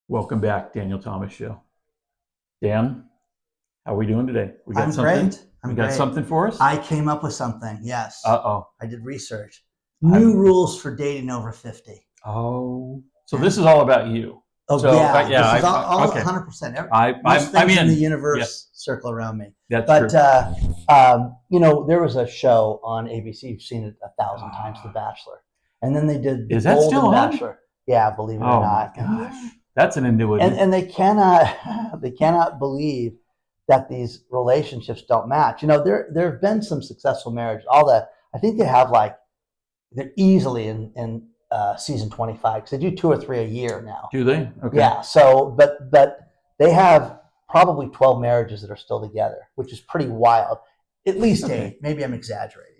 Welcome back, Daniel Thomas Show. Dan, how are we doing today? We got I'm something? great. I'm We got great. something for us? I came up with something. Yes. Uh-oh. I did research. I'm- New rules for dating over 50. Oh, so this is all about you. Oh, So, yeah. yeah, This is all okay. 100%. I'm Most things in the in. universe Yes, circle around me. that's But, true. there was a show on ABC. You've seen it 1,000 times, The Bachelor. And then they did the Is that still Golden on? Bachelor. Yeah, believe it or Oh my not. gosh, that's an annuity. And they cannot believe that these relationships don't match. There have been some successful marriages. I think they have they're easily in season 25 because they do 2 or 3 a year now. Do they? Okay. Yeah. So, but they have probably 12 marriages that are still together, which is pretty wild. At least Okay. 8. Maybe I'm exaggerating.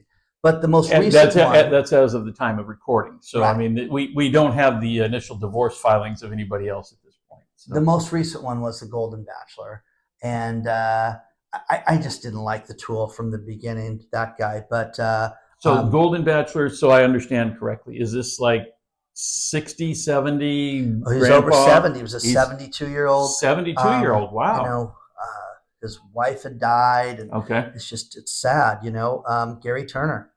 But the most And recent one, that's as of the time of recording. So, I Right. mean, we don't have the initial divorce filings of anybody else at this point. So. the most recent one was the Golden Bachelor, and I just didn't like the tool from the beginning. That guy, but So Golden Bachelor, so I understand correctly, is this like 60, 70 he's over grandpa? 70. He was a He's 72-year-old. 72-year-old. Wow. His wife had died, and Okay. it's sad. Gary Turner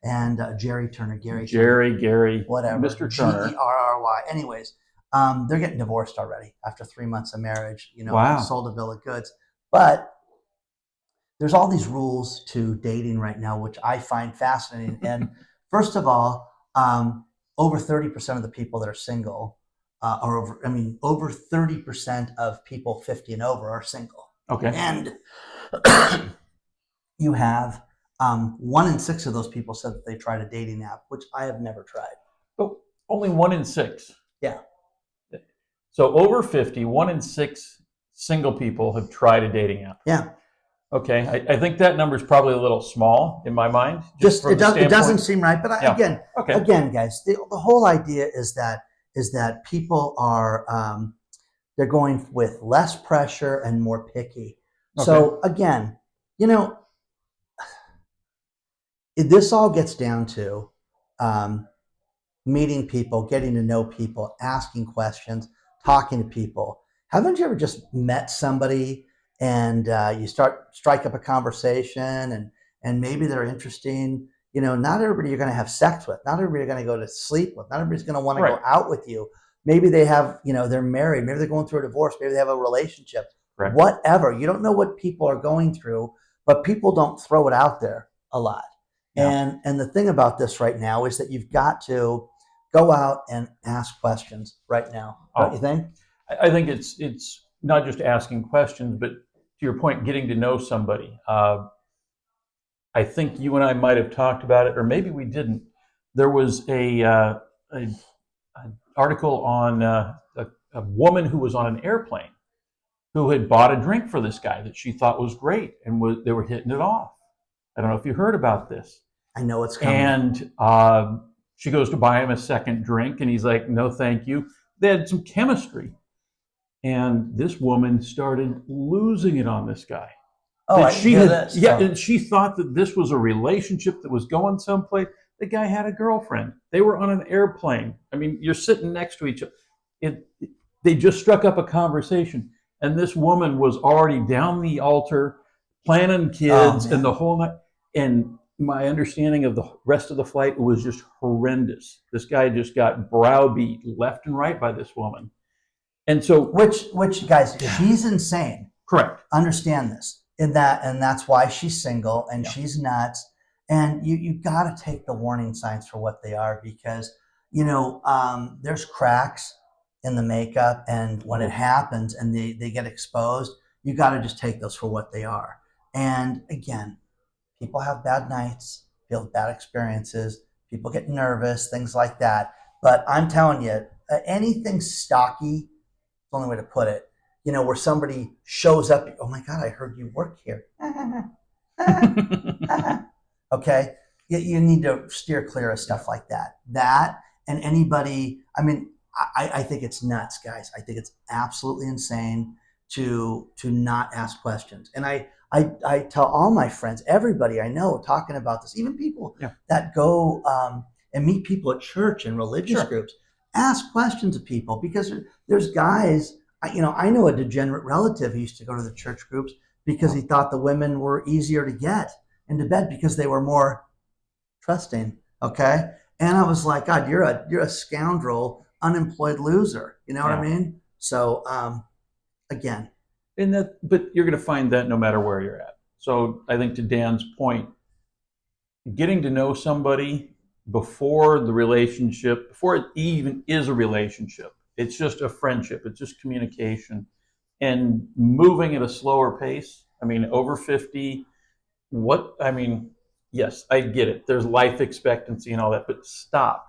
and Jerry Turner, Gary, whatever, Mr. Turner. Gerry. Anyways, they're getting divorced already after 3 months of marriage. Wow. Sold a bill of goods, but there's all these rules to dating right now, which I find fascinating. And first of all, over 30% of the people that are single over 30% of people 50 and over are single. Okay. And you have 1 in 6 of those people said that they tried a dating app, which I have never tried. Oh, only 1 in 6. Yeah. So over 50, 1 in 6 single people have tried a dating app. Yeah. Okay. I think that number is probably a little small in my mind. It doesn't seem right. But Yeah. again, guys, the whole idea is that people are they're going with less pressure and more picky. Okay. So again, this all gets down to meeting people, getting to know people, asking questions, talking to people. Haven't you ever just met somebody and you strike up a conversation and maybe they're interesting? Not everybody you're going to have sex with. Not everybody you're going to go to sleep with. Not everybody's going to want to Right. go out with you. Maybe they have, they're married. Maybe they're going through a divorce. Maybe they have a relationship. Right. Whatever. You don't know what people are going through, but people don't throw it out there a lot. Yeah. And the thing about this right now is that you've got to go out and ask questions right now. Don't you think? I think it's not just asking questions, but to your point, getting to know somebody. I think you and I might have talked about it, or maybe we didn't. There was an article on a woman who was on an airplane who had bought a drink for this guy that she thought was great, and they were hitting it off. I don't know if you heard about this. I know it's coming. And she goes to buy him a second drink, and he's like, "No, thank you." They had some chemistry. And this woman started losing it on this guy. Oh, I hear this. Yeah, and she thought that this was a relationship that was going someplace. The guy had a girlfriend. They were on an airplane. I mean, you're sitting next to each other. They just struck up a conversation. And this woman was already down the altar, planning kids and the whole night. And my understanding of the rest of the flight was just horrendous. This guy just got browbeat left and right by this woman. And so, which guys, she's insane. Correct. Understand this, and that's why she's single and she's nuts. And you got to take the warning signs for what they are, because there's cracks in the makeup, and when it happens and they get exposed, you got to just take those for what they are. And again, people have bad nights, people have bad experiences, people get nervous, things like that. But I'm telling you, anything stocky, the only way to put it, where somebody shows up, oh my God, I heard you work here. Okay. You need to steer clear of stuff like that. That and anybody, I think it's nuts, guys. I think it's absolutely insane to not ask questions. And I tell all my friends, everybody I know talking about this, even people that go and meet people at church and religious groups, Ask questions of people, because there's guys. I know a degenerate relative who used to go to the church groups because he thought the women were easier to get into bed because they were more trusting. Okay, and I was like, God, you're a scoundrel, unemployed loser. You know what I mean? So again, but you're going to find that no matter where you're at. So I think, to Dan's point, getting to know somebody before the relationship, before it even is a relationship, it's just a friendship, it's just communication, and moving at a slower pace. I mean, over 50, yes, I get it. There's life expectancy and all that, but stop.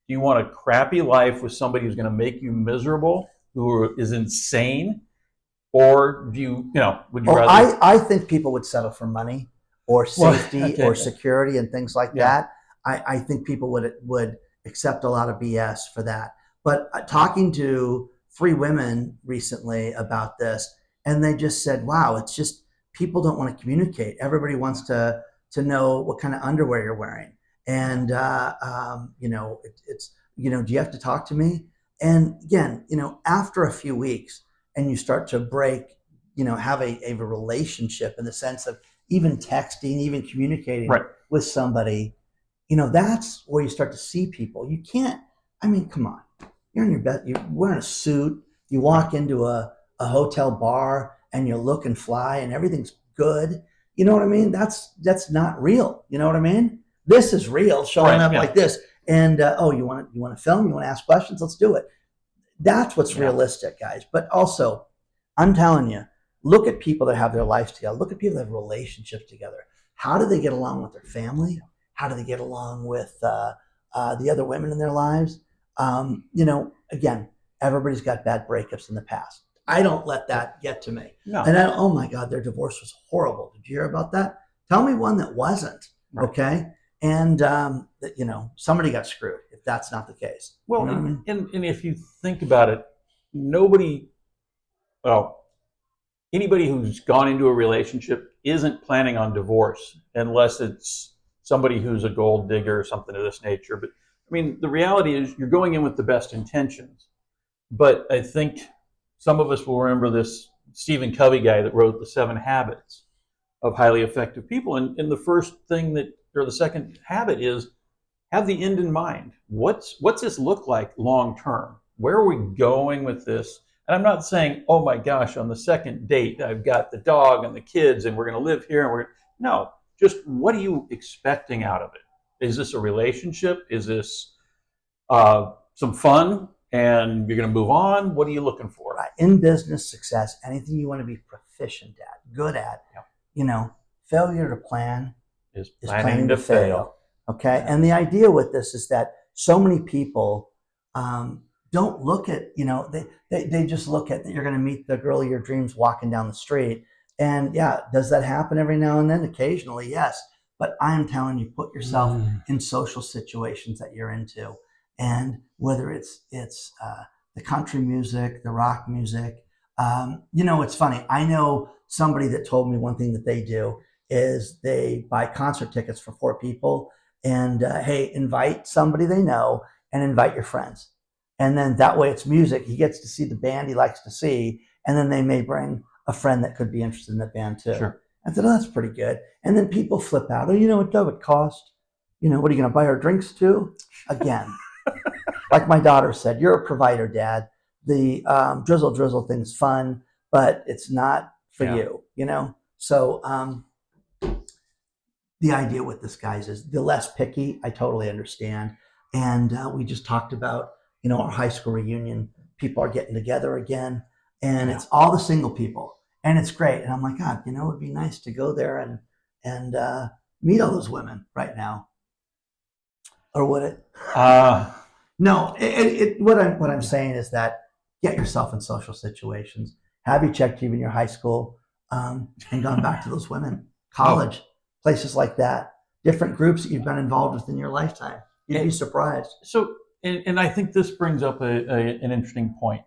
Do you want a crappy life with somebody who's going to make you miserable, who is insane? Or would you rather? I think people would settle for money or safety or security and things like that. I think people would accept a lot of BS for that. But talking to 3 women recently about this, and they just said, wow, it's just people don't want to communicate. Everybody wants to know what kind of underwear you're wearing. And, do you have to talk to me? And again, after a few weeks, and you start to have a relationship in the sense of even texting, even communicating with somebody, that's where you start to see people. You can't, come on. You're in your bed, you're wearing a suit, you walk into a hotel bar and you're looking fly and everything's good. You know what I mean? That's not real. You know what I mean? This is real, showing up like this. And you want to film? You want to ask questions? Let's do it. That's what's realistic, guys. But also, I'm telling you, look at people that have their lives together. Look at people that have relationships together. How do they get along with their family? How do they get along with the other women in their lives? Again, everybody's got bad breakups in the past. I don't let that get to me. No. And oh my God, their divorce was horrible. Did you hear about that? Tell me one that wasn't. Right. Okay. And somebody got screwed if that's not the case. Well, you know what I mean? And if you think about it, anybody who's gone into a relationship isn't planning on divorce unless it's somebody who's a gold digger or something of this nature. But the reality is you're going in with the best intentions. But I think some of us will remember this Stephen Covey guy that wrote The 7 Habits of Highly Effective People. And the first thing the second habit is have the end in mind. What's this look like long term? Where are we going with this? And I'm not saying, oh my gosh, on the second date, I've got the dog and the kids and we're going to live here. No, just what are you expecting out of it? Is this a relationship? Is this some fun and you're going to move on? What are you looking for? In business success, anything you want to be proficient at, good at, failure to plan is planning to fail. Okay. And the idea with this is that so many people don't look at, they just look at that you're going to meet the girl of your dreams walking down the street. And does that happen every now and then? Occasionally, yes. But I'm telling you, put yourself in social situations that you're into. And whether it's the country music, the rock music, it's funny. I know somebody that told me one thing that they do is they buy concert tickets for 4 people and hey, invite somebody they know and invite your friends. And then that way it's music. He gets to see the band he likes to see. And then they may bring a friend that could be interested in that band too. Sure. I said, that's pretty good. And then people flip out. Oh, what that would cost? What are you going to buy our drinks too? Again, like my daughter said, you're a provider, Dad. The drizzle thing's fun, but it's not for you, So the idea with this, guys, is the less picky. I totally understand. And we just talked about, our high school reunion. People are getting together again, and it's all the single people, and it's great. And I'm like, God, it would be nice to go there and meet all those women right now, or would it? No. What I'm saying is that get yourself in social situations. Have you checked even your high school and gone back to those women, college, places like that, different groups that you've been involved with in your lifetime. You'd be surprised. So, and I think this brings up an interesting point.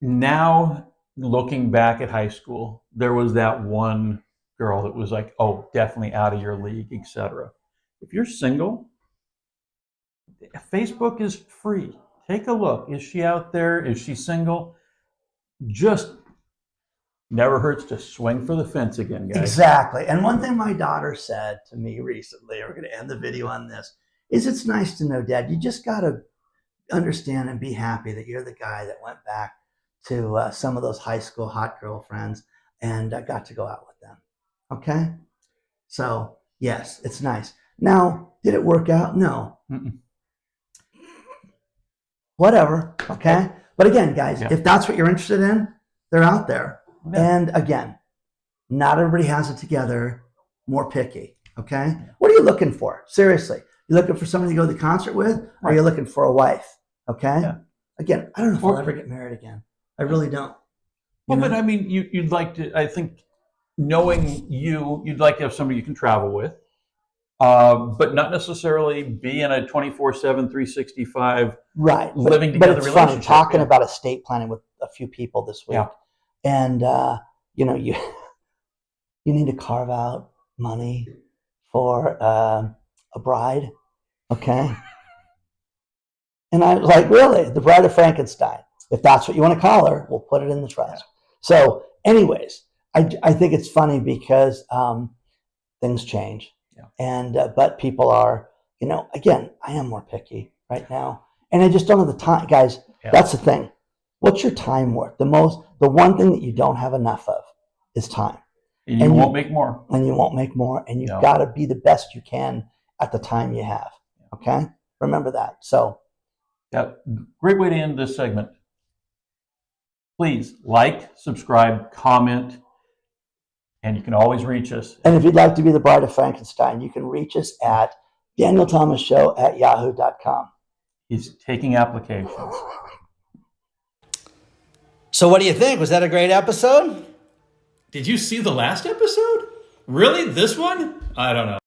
Now, looking back at high school, there was that one girl that was like, oh, definitely out of your league, etc. If you're single, Facebook is free. Take a look. Is she out there? Is she single? Just never hurts to swing for the fence again, guys. Exactly. And one thing my daughter said to me recently, we're going to end the video on this, is it's nice to know, Dad, you just got to understand and be happy that you're the guy that went back to some of those high school hot girlfriends and got to go out with them. Okay? So, yes, it's nice. Now, did it work out? No. Mm-mm. Whatever. Okay? But again, guys, if that's what you're interested in, they're out there. Yeah. And again, not everybody has it together. More picky. Okay? What are you looking for? Seriously. You looking for somebody to go to the concert with? Or are you looking for a wife? Okay? Yeah. Again, I don't know if I'll ever get married again. I really don't. Well, but I mean, you'd like to, I think, knowing you'd like to have somebody you can travel with, but not necessarily be in a 24/7, 365 right living together relationship. But it's funny talking about estate planning with a few people this week, and you need to carve out money for a bride, okay? And I was like, really, the Bride of Frankenstein? If that's what you want to call her, we'll put it in the trust. So, anyways, I think it's funny because things change. And but people are, again, I am more picky right now, and I just don't have the time, guys. That's the thing. What's your time worth? The one thing that you don't have enough of is time. And you won't make more. And you won't make more, and you've got to be the best you can at the time you have. Okay, remember that. So, great way to end this segment. Please like, subscribe, comment. And you can always reach us. And if you'd like to be the Bride of Frankenstein, you can reach us at DanielThomasShow@yahoo.com. He's taking applications. So what do you think? Was that a great episode? Did you see the last episode? Really? This one? I don't know.